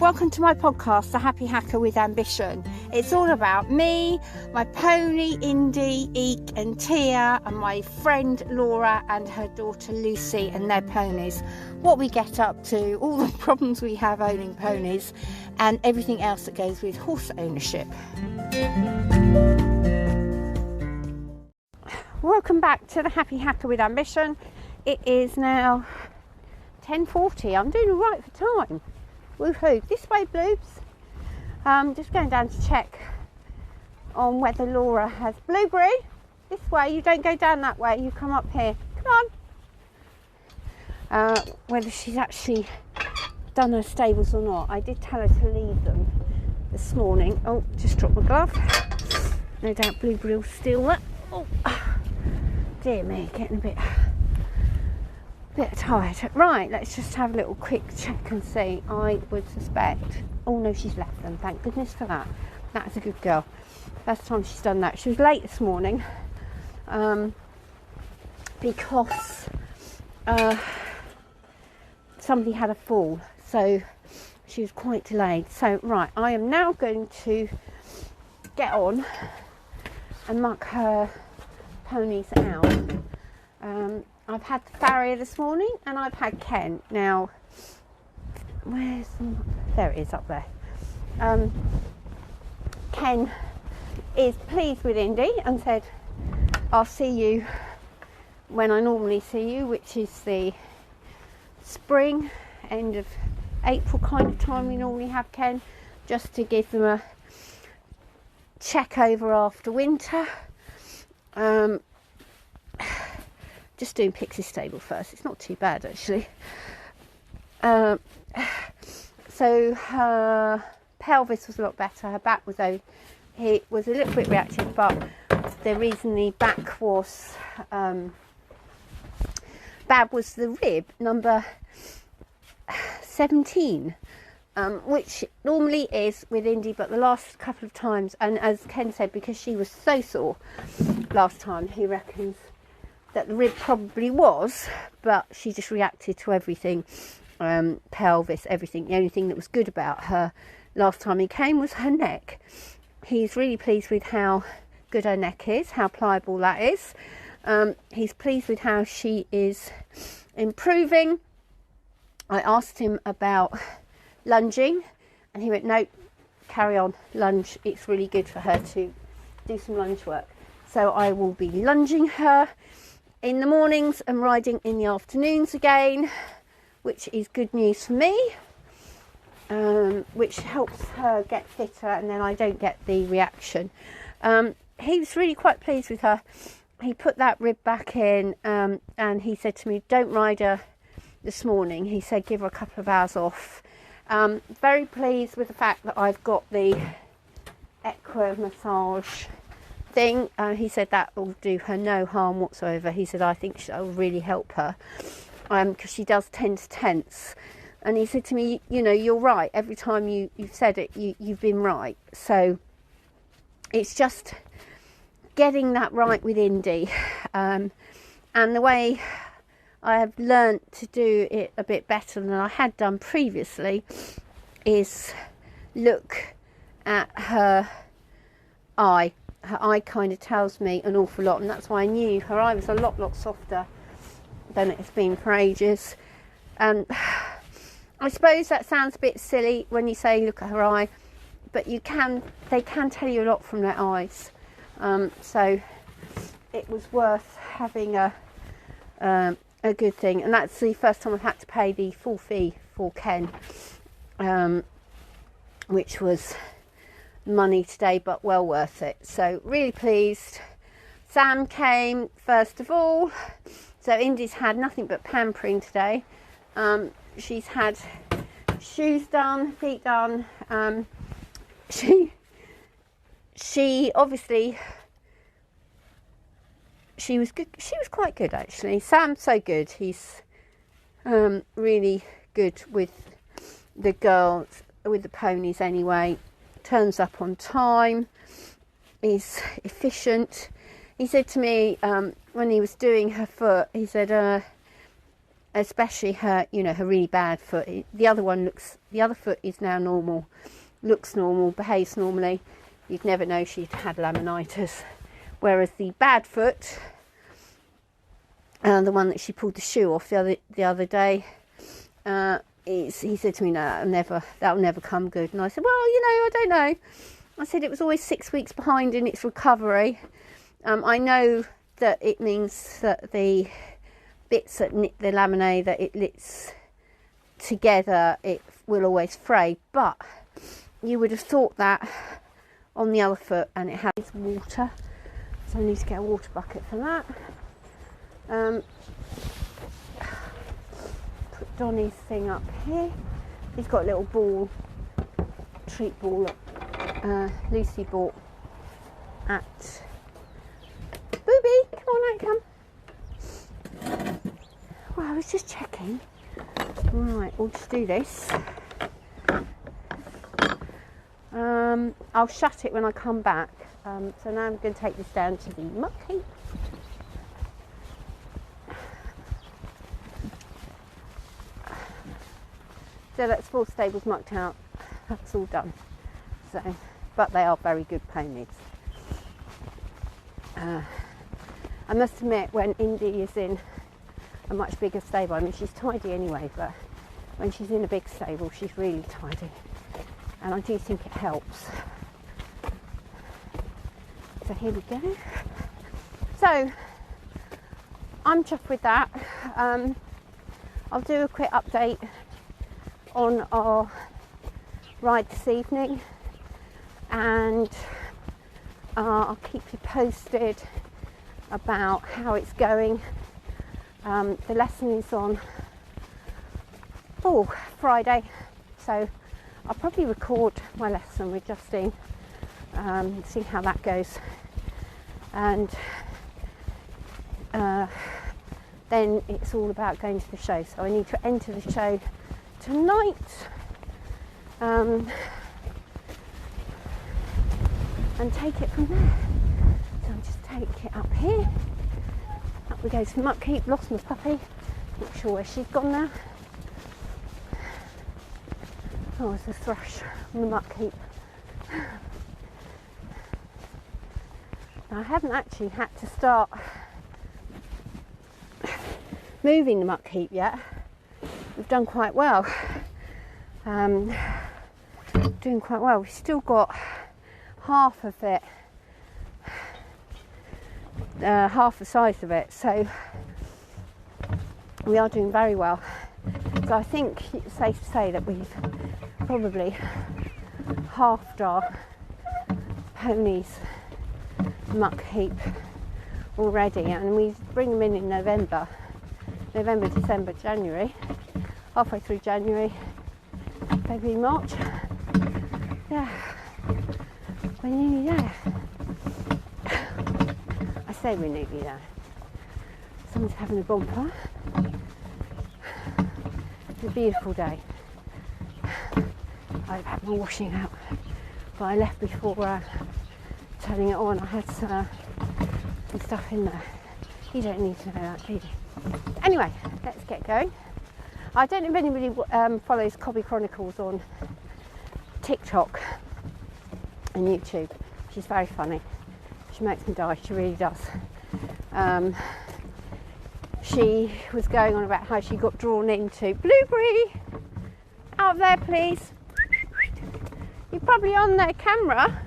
welcome to my podcast, The Happy Hacker with Ambition. It's all about me, my pony Indy, Eek and Tia, and my friend Laura and her daughter Lucy and their ponies. What we get up to, all the problems we have owning ponies, and everything else that goes with horse ownership. Welcome back to The Happy Hacker with Ambition. It is now 10:40. I'm doing all right for time. Woohoo. This way, Bloobs. Just going down to check on whether Laura has Blueberry. This way, you don't go down that way, you come up here. Come on. Whether she's actually done her stables or not. I did tell her to leave them this morning. Oh, just dropped my glove. No doubt Blueberry will steal that. Oh, dear me, getting a bit tired. Right, let's just have a little quick check and see. I would suspect, oh no, she's left them, thank goodness for that. That's a good girl. First time she's done that. She was late this morning because somebody had a fall, so she was quite delayed. So right, I am now going to get on and muck her ponies out. I've had the farrier this morning and I've had Ken. Now, there it is up there. Ken is pleased with Indy and said, I'll see you when I normally see you, which is the spring, end of April kind of time we normally have Ken, just to give them a check over after winter. Just doing Pixie's stable first. It's not too bad actually. So her pelvis was a lot better. Her back was he was a little bit reactive, but the reason the back was bad was the rib number 17, which normally is with Indy, but the last couple of times, and as Ken said, because she was so sore last time, he reckons that the rib probably was, but she just reacted to everything, pelvis, everything. The only thing that was good about her last time he came was her neck. He's really pleased with how good her neck is, how pliable that is. He's pleased with how she is improving. I asked him about lunging and he went, no, carry on, lunge. It's really good for her to do some lunge work. So I will be lunging her in the mornings and riding in the afternoons again, which is good news for me, which helps her get fitter, and then I don't get the reaction. He was really quite pleased with her. He put that rib back in, and he said to me, don't ride her this morning. He said give her a couple of hours off. Very pleased with the fact that I've got the Equa massage thing. He said that will do her no harm whatsoever. He said I think that will really help her because she does tend to tense, and he said to me, you know, you're right, every time you've said it, you've been right. So it's just getting that right with Indy, and the way I have learnt to do it a bit better than I had done previously is look at her eye. Her eye kind of tells me an awful lot, and that's why I knew her eye was a lot softer than it's been for ages. And I suppose that sounds a bit silly when you say look at her eye, but they can tell you a lot from their eyes. So it was worth having a good thing, and that's the first time I've had to pay the full fee for Ken, which was money today, but well worth it. So really pleased. Sam came first of all, so Indy's had nothing but pampering today. She's had shoes done, feet done. She obviously she was good. She was quite good actually. Sam's so good. He's really good with the girls, with the ponies anyway. Turns up on time, is efficient. He said to me when he was doing her foot, he said especially her, you know, her really bad foot. The other foot is now normal, looks normal, behaves normally. You'd never know she'd had laminitis. Whereas the bad foot, the one that she pulled the shoe off the other day, he said to me, no, that'll never come good. And I said, well, you know, I don't know. I said it was always 6 weeks behind in its recovery. I know that it means that the bits that knit the laminae that it knits together, it will always fray. But you would have thought that on the other foot, and it has water. So I need to get a water bucket for that. Put Donnie's thing up here. He's got a little ball, treat ball that Lucy bought at Booby. Come on out, come. Well, I was just checking. Right, we'll just do this. I'll shut it when I come back. So now I'm going to take this down to the muck heap. So that's 4 stables mucked out. That's all done. So, but they are very good ponies. I must admit, when Indy is in a much bigger stable, I mean she's tidy anyway, but when she's in a big stable she's really tidy, and I do think it helps. So here we go. So I'm chuffed with that. I'll do a quick update on our ride this evening, and I'll keep you posted about how it's going. The lesson is on Friday, so I'll probably record my lesson with Justine, see how that goes, and then it's all about going to the show. So I need to enter the show tonight, and take it from there. So I'll just take it up here. Up we go to the muck heap. Lost my puppy. Not sure where she's gone now. Oh, there's a thrush on the muck heap. Now, I haven't actually had to start moving the muck heap yet. We've done quite well. Doing quite well. We've still got half of it, half the size of it, so we are doing very well. So I think it's safe to say that we've probably halved our ponies muck heap already, and we bring them in November, December, January, halfway through January, February, March. Yeah, we're nearly there. I say we're nearly there. Someone's having a bumper. It's a beautiful day. I've had my washing out, but I left before turning it on. I had some stuff in there. You don't need to know that, do you? Anyway, let's get going. I don't know if anybody follows Cobby Chronicles on TikTok and YouTube. She's very funny. She makes me die, she really does. She was going on about how she got drawn into Blueberry. Out there, please. You're probably on their camera.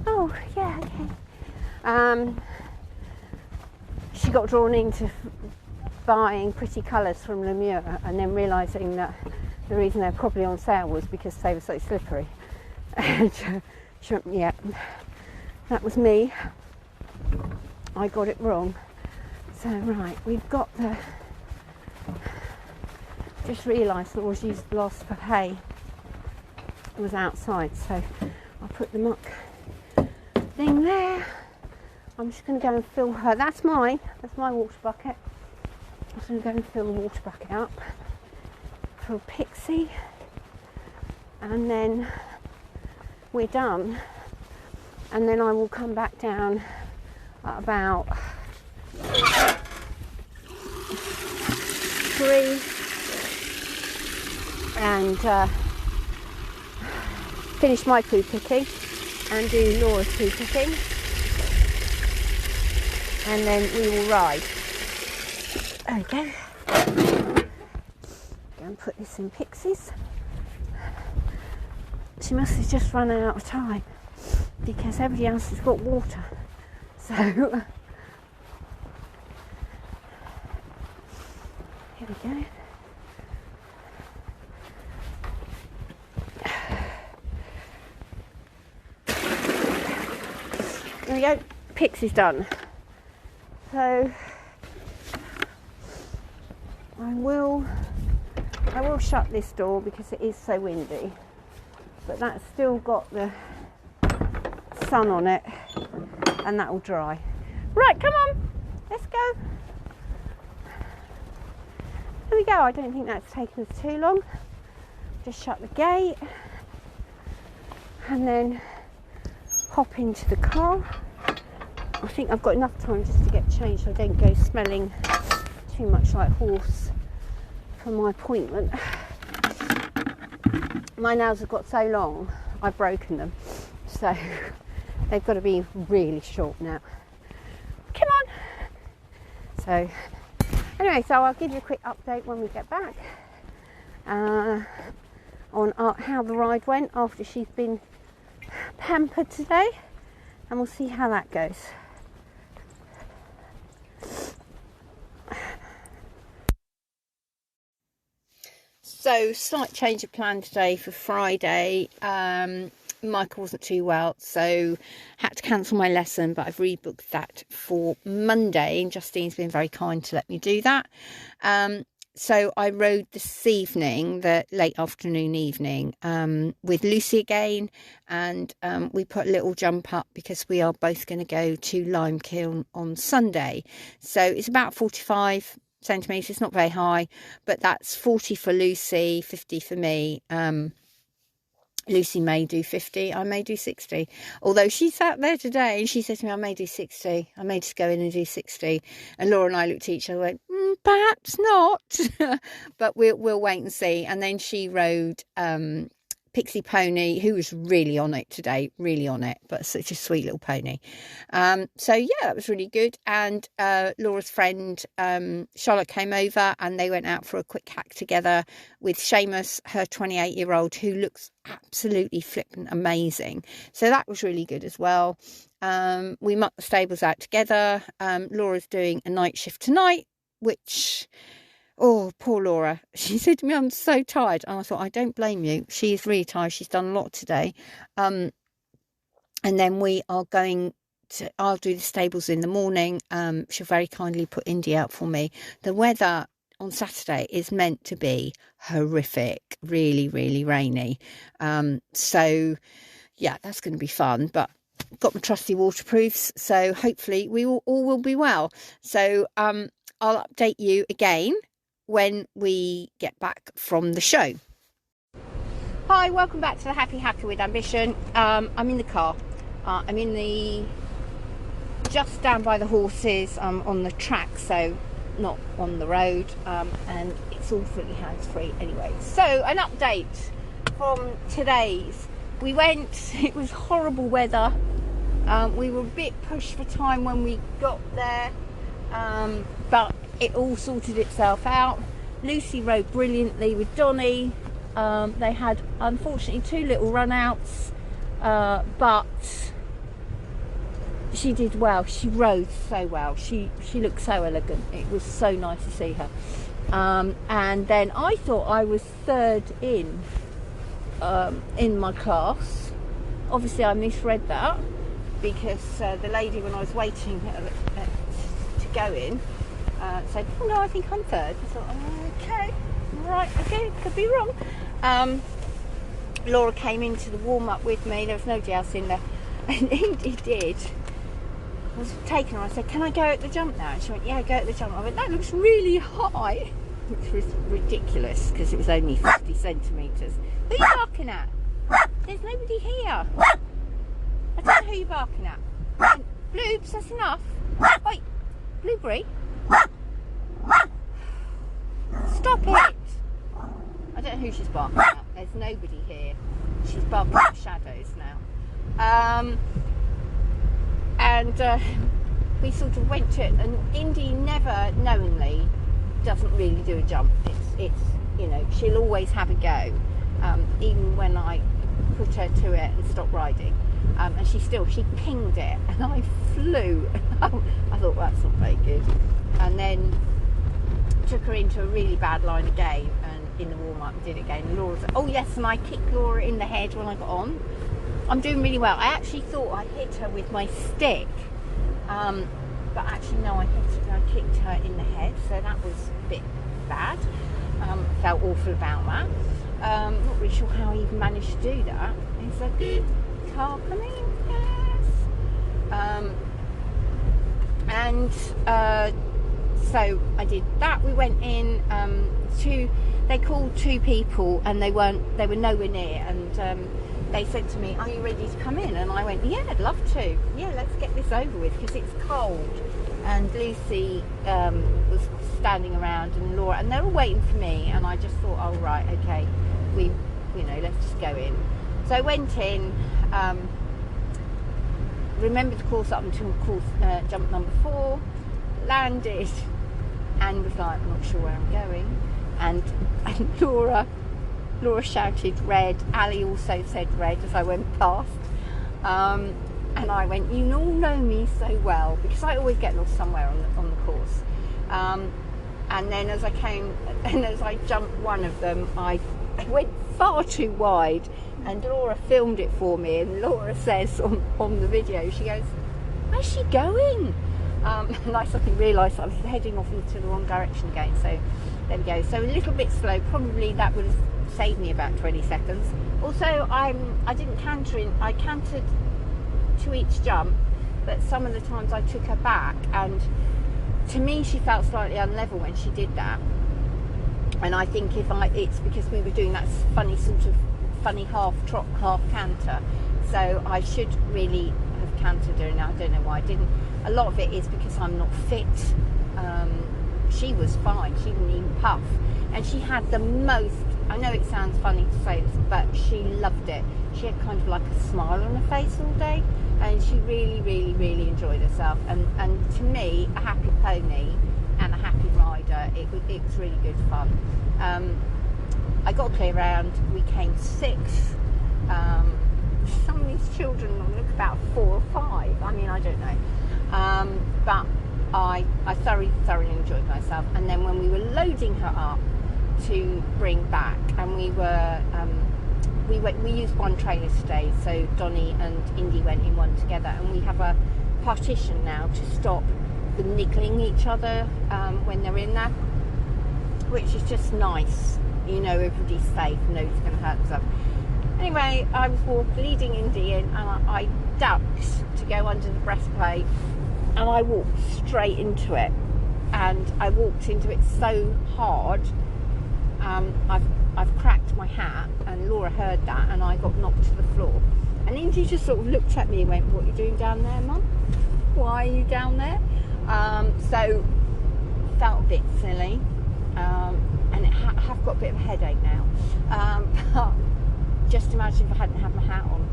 Oh, yeah, okay. She got drawn into buying pretty colours from Lemure, and then realising that the reason they're probably on sale was because they were so slippery. And she went, yeah, that was me. I got it wrong. So right, we've got the. Just realised that was used last for hay. It was outside, so I'll put the muck thing there. I'm just going to go and fill her. That's mine. That's my water bucket. I'm just going to go and fill the water bucket up for Pixie, and then we're done. And then I will come back down at about grocery and finish my poo picking and do Laura's poo picking, and then we will ride. There we go. Go and put this in Pixie's. She must have just run out of time because everybody else has got water. So here we go. There we go. Pixie's done. So I will shut this door because it is so windy, but that's still got the sun on it and that will dry. Right, come on, let's go. There we go. I don't think that's taken us too long. Just shut the gate and then hop into the car. I think I've got enough time just to get changed so I don't go smelling too much like horse for my appointment. My nails have got so long, I've broken them, so they've got to be really short now. Come on. So anyway, so I'll give you a quick update when we get back on how the ride went after she's been pampered today, and we'll see how that goes. So, slight change of plan today for Friday. Michael wasn't too well, so had to cancel my lesson, but I've rebooked that for Monday, and Justine's been very kind to let me do that. So I rode this evening, the late afternoon evening, with Lucy again, and we put a little jump up because we are both going to go to Limekiln on Sunday. So it's about 45 centimetres, it's not very high, but that's 40 for Lucy, 50 for me. Lucy may do 50, I may do 60. Although she sat there today and she said to me, I may do 60. I may just go in and do 60. And Laura and I looked at each other and went, perhaps not. But we'll wait and see. And then she rode Pixie Pony, who was really on it today, really on it, but such a sweet little pony. So yeah, that was really good. And Laura's friend Charlotte came over and they went out for a quick hack together with Seamus, her 28-year-old, who looks absolutely flippin' amazing. So that was really good as well. We mucked the stables out together. Laura's doing a night shift tonight, which... oh, poor Laura. She said to me, I'm so tired. And I thought, I don't blame you. She is really tired. She's done a lot today. And then we are going to, I'll do the stables in the morning. She'll very kindly put Indy out for me. The weather on Saturday is meant to be horrific, really, really rainy. So, yeah, that's going to be fun. But got my trusty waterproofs. So hopefully we all will be well. So I'll update you again when we get back from the show. Hi, welcome back to the Happy Hacker with Ambition. I'm in the car. I'm in the just down by the horses. I'm on the track, so not on the road, and it's all fully hands-free anyway. So an update from today's. We went, it was horrible weather. We were a bit pushed for time when we got there, but it all sorted itself out. Lucy rode brilliantly with Donnie. They had, unfortunately, 2 little run-outs, but she did well. She rode so well. She looked so elegant. It was so nice to see her. And then I thought I was third in my class. Obviously, I misread that because the lady, when I was waiting to go in, said, oh no, I think I'm third. I thought, oh, okay, right, okay, could be wrong. Laura came into the warm-up with me. There was nobody else in there, and Indy did. I was taking her. I said, can I go at the jump now? And she went, yeah, go at the jump. I went, that looks really high, which was ridiculous because it was only 50 centimetres. Who are you barking at? There's nobody here. I don't know who you're barking at. Bloobs, that's enough. Wait, Blueberry. stop it! I don't know who she's barking at. There's nobody here. She's barking at shadows now. And we sort of went to it, and Indy never knowingly doesn't really do a jump. It's you know, she'll always have a go, even when I put her to it and stopped riding. And she pinged it, and I flew. I thought, well, that's not very good. And then took her into a really bad line again, and in the warm-up did it again. And Laura said, oh yes, and I kicked Laura in the head when I got on. I'm doing really well. I actually thought I hit her with my stick, but actually no, I kicked her in the head, so that was a bit bad. Felt awful about that. Not really sure how he even managed to do that. Is a good car coming? Yes. So I did that. We went in they called 2 people, and they were nowhere near, and they said to me, are you ready to come in? And I went, yeah, I'd love to. Yeah, let's get this over with, because it's cold. And Lucy was standing around, and Laura, and they were waiting for me, and I just thought, oh right, okay, let's just go in. So I went in, remembered the course up until jump number 4, landed, and was like, I'm not sure where I'm going. And Laura shouted red. Ali also said red as I went past. And I went, you all know me so well, because I always get lost somewhere on the course. And then as I jumped one of them, I went far too wide, and Laura filmed it for me, and Laura says on the video, she goes, where's she going? And I suddenly realised I was heading off into the wrong direction again, so there we go. So a little bit slow, probably that would have saved me about 20 seconds. Also, I didn't canter in, I cantered to each jump, but some of the times I took her back, and to me she felt slightly unlevel when she did that. And I think it's because we were doing that funny half trot, half canter, so I should really have cantered her, and I don't know why I didn't. A lot of it is because I'm not fit. She was fine, she didn't even puff, and she had the most, I know it sounds funny to say this, but she loved it. She had kind of like a smile on her face all day, and she really, really, really enjoyed herself. And to me, a happy pony and a happy rider, it was really good fun. I got a clear round. We came 6th. Some of these children look about 4 or 5. I mean, I don't know. But I thoroughly enjoyed myself. And then when we were loading her up to bring back, and we used one trailer today, so Donnie and Indy went in one together, and we have a partition now to stop them niggling each other when they're in there, which is just nice. You know, everybody's safe, nobody's going to hurt themselves. Anyway, I was leading Indy in, and I ducked to go under the breastplate, and I walked straight into it, and I walked into it so hard, I've cracked my hat, and Laura heard that, and I got knocked to the floor. And Indy just sort of looked at me and went, what are you doing down there, Mum? Why are you down there? So felt a bit silly, and I have got a bit of a headache now. But just imagine if I hadn't had my hat on.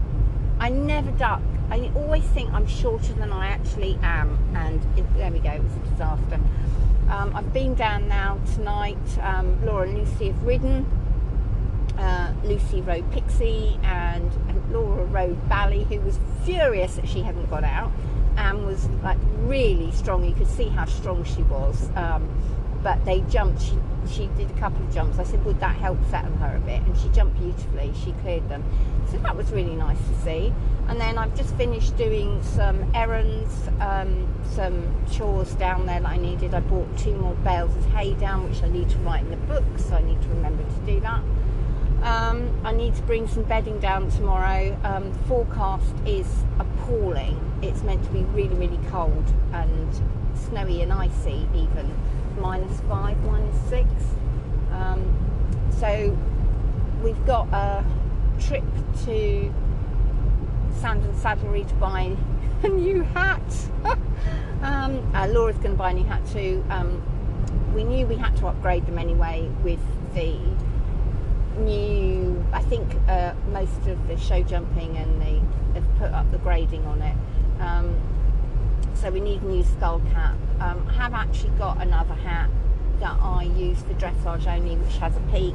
I never duck. I always think I'm shorter than I actually am, and there we go, it was a disaster. I've been down now tonight. Laura and Lucy have ridden. Lucy rode Pixie, and Laura rode Bally, who was furious that she hadn't got out, and was like really strong. You could see how strong she was. But they jumped. She did a couple of jumps. I said, would that help settle her a bit? And she jumped beautifully. She cleared them. So that was really nice to see. And then I've just finished doing some errands, some chores down there that I needed. I bought 2 more bales of hay down, which I need to write in the book, so I need to remember to do that. I need to bring some bedding down tomorrow. The forecast is appalling. It's meant to be really, really cold and snowy and icy even. -5, -6. So we've got a trip to Sandon Saddlery to buy a new hat. Laura's going to buy a new hat too. we knew we had to upgrade them anyway with the new, I think most of the show jumping and they have put up the grading on it. So we need a new skull cap. I have actually got another hat that I use for dressage only, which has a peak.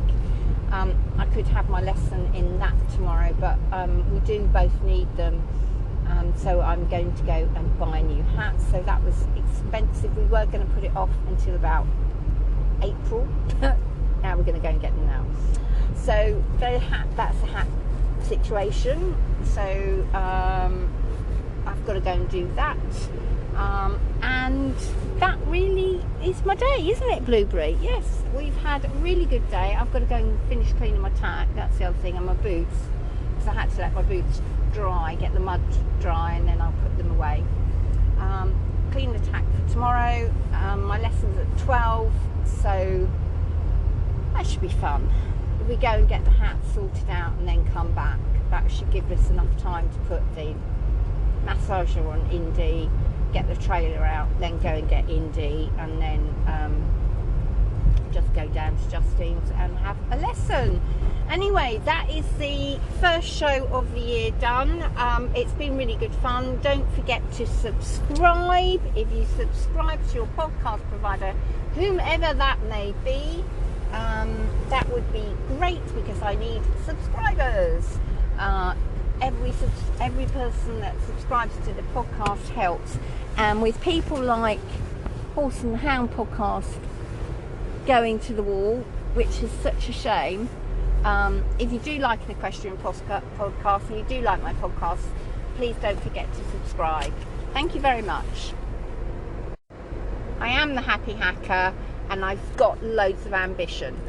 I could have my lesson in that tomorrow, but we do both need them. So I'm going to go and buy a new hat. So that was expensive. We were going to put it off until about April. Now we're going to go and get them now. So that's a hat situation. So I've got to go and do that. And that really is my day, isn't it, Blueberry? Yes, we've had a really good day. I've got to go and finish cleaning my tack. That's the other thing, and my boots, because I had to let my boots dry, get the mud dry, and then I'll put them away. Clean the tack for tomorrow. My lesson's at 12, so that should be fun. If we go and get the hat sorted out and then come back, that should give us enough time to put the massager on Indy, get the trailer out, then go and get Indy, and then just go down to Justine's and have a lesson. Anyway, that is the first show of the year done. It's been really good fun. Don't forget to subscribe. If you subscribe to your podcast provider, whomever that may be, that would be great, because I need subscribers. Every person that subscribes to the podcast helps, and with people like Horse and Hound podcast going to the wall, which is such a shame. If you do like an equestrian podcast and you do like my podcast, please don't forget to subscribe. Thank you very much. I am the Happy Hacker, and I've got loads of ambition.